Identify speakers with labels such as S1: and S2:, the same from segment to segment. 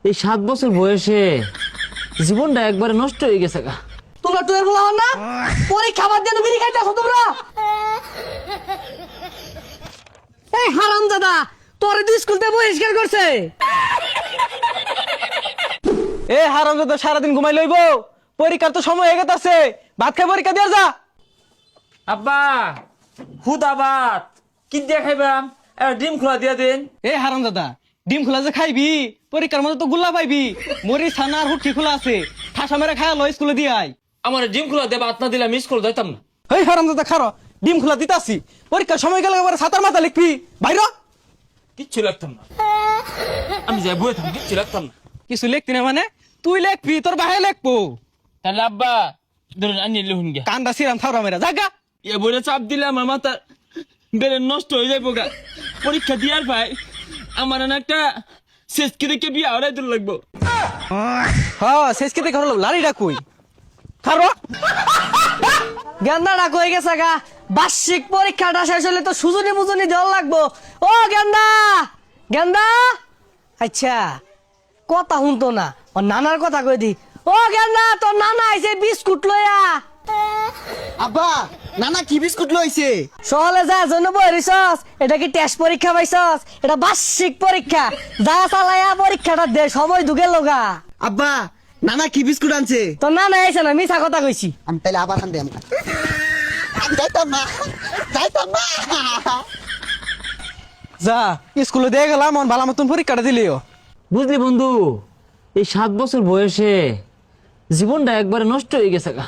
S1: এই 7 বছর বয়সে জীবনটা একবারে নষ্ট হয়ে গেছে গা।
S2: তোমরা টুয়ের বলা হন না পরীক্ষা বাদ দিয়ে বিড়ি খাইতেছো তোমরা। এই হারামজাদা তোরে তো স্কুল থেকে বহিষ্কার করছে।
S3: এ হারামজাদা সারাদিন ঘুমাই লইব, পরীক্ষার তো সময় হয়ে গেছে, ভাত খাই পরীক্ষা দিয়ে যা।
S1: আব্বা হুদা ভাত কি দিয়ে খাইবাম? ডিম খোলা দিয়ে দিন।
S3: এ হারামজাদা ডিম খোলা যে খাইবি, পরীক্ষার মধ্যে তো গুল্লা পাইবি। মরি ছানা আর হুটকি খোলা আছে, ঠাসা মেরে খায়া লো স্কুলে দিয়ে আয়।
S1: আমার ডিম খোলা দিয়ে ভাত না দিলে আমি স্কুল যাইতাম না।
S3: এই হারামজাদা খারো, ডিম খোলা দিতাছি, পরীক্ষার সময় গেলে এবার সাতার মাথা লিখবি বাইর।
S1: কিচ্ছু লাগতাম না, আমি যাই বই থাম, কিচ্ছু লাগতাম না।
S3: কিছু লিখতি না মানে তুই লিখবি, তোর বাহে লিখবো।
S1: তাহলে আব্বা ধরুন আনিয়ে লিখুন গা।
S3: কান্দা সিরাম থাওরা মেরা জাগা।
S1: এ বইটা চাপ দিলে আমার মাথা বেড়ে নষ্ট হয়ে যাইব গা। পরীক্ষা দিয়ার ভাই আমার না একটা শেষকে দেখে বিয়ে আড়াই দূর লাগবো।
S3: হ্যাঁ শেষ কেটে খাওয়া লাড়িটা কই খারো।
S2: গেন্দাটা কই গেছে গা? বার্ষিক পরীক্ষাটা শেষ হলে তো সুজনি মুজনি দেওয়া লাগবো। ও গেন্দা গেন্দা, আচ্ছা কথা শুনতো না, ও নানার কথা কই দি। ও গেন্দা তোর নানা আইছে বিস্কুট লইয়া।
S4: আব্বা নানা কি বিস্কুট লইছে?
S2: সহলে যা জন্য বইরিছস, এটা কি টেস্ট পরীক্ষা পাইছস? এটা বার্ষিক পরীক্ষা, যা চালায়া পরীক্ষাটা দে, সময় ঢুকে লগা।
S4: আব্বা নানা কি বিস্কুট আনছে?
S2: তোর নানা আইছে না, মিছা কথা কইছি।
S4: আমি তাইলে আবার আনতে আমি যাইতাম না, যাইতাম না।
S3: যা স্কুলে দিয়ে গেলাম, মন ভালো মতন পরীক্ষাটা দিলিও।
S1: বুঝলি বন্ধু, এই 7 বছর বয়সে জীবনটা একবারে নষ্ট হয়ে গেছে গা।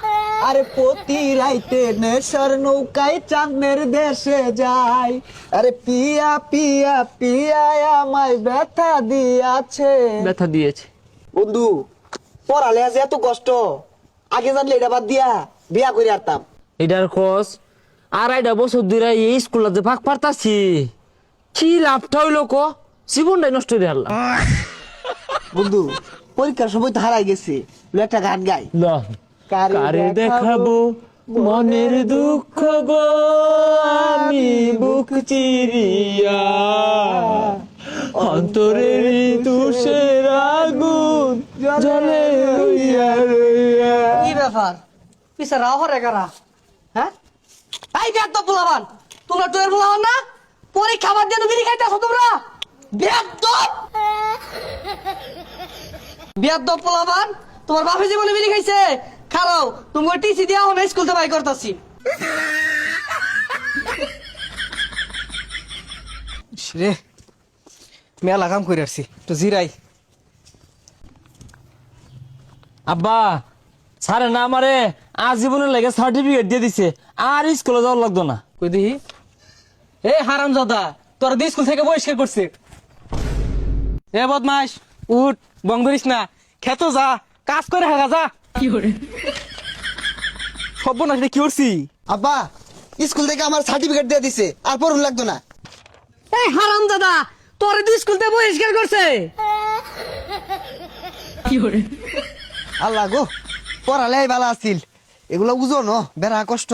S4: আরে প্রতি রাইতে নেশার নৌকায় চাঁদের দেশে যায়, আরে পিয়া পিয়া পিয়া আমায় ব্যথা দিয়াছে।
S1: ব্যথা দিয়েছে
S4: বন্ধু পড়ালে যে এত কষ্ট, আগে জানলে এটা বাদ দিয়া বিয়া করে আরতাম।
S1: এটার খোঁজ 2.5 বছর ধরে এই স্কুলে যে ফাঁক পারতাছি, কি লাভটা হইলো ক? জীবনটাই নষ্ট হয়ে হারলাম।
S4: বন্ধু পরীক্ষার সময় তো হারাই গেছে, একটা গান গাই।
S1: কারে দেখাবো মনের দুঃখ গো, আমি বুক চিরিয়া অন্তরের তুষের আগুন জ্বলে রইয়া রইয়া।
S2: কি ব্যাপার পিছে রাও হরে কারা? হ্যাঁ এই বেদ পোলাবান, তোমরা টুয়ের পোলাবান না পরীক্ষা বাদ দিয়ে বিড়ি খাইতেছো তোমরা। বেদ পোলাবান, তোমার বাপে জীবনে বিড়ি খাইছে? খারাও তুমি টিসি দিয়া হন স্কুল থেকে বাই করতাছি।
S3: রে মেলা কাম করে আসছি, তো জিরাই।
S1: আব্বা স্যারে না আমারে আজীবনের লাগে সার্টিফিকেট দিয়ে দিছে, আর স্কুলে যাওয়ার লাগতো না।
S3: কই দেখি। এ হারামজাদা তোর দিয়ে স্কুল থেকে বহিষ্কার করছে। এ বদমাস উঠ, বং ধরিস না, খেতো যা, কাজ করে হাগা যা। কি করে সব না কি করছি?
S4: আব্বা স্কুল থেকে আমার সার্টিফিকেট দিয়ে দিছে, আর পড়ুন লাগতো না।
S2: এই হারাম দাদা তোর তো স্কুল থেকে বহিষ্কার করছে।
S4: আল্লাহ গো পড়ালে ভালো আছিল, এগুলো বুঝো ন বেড়া কষ্ট।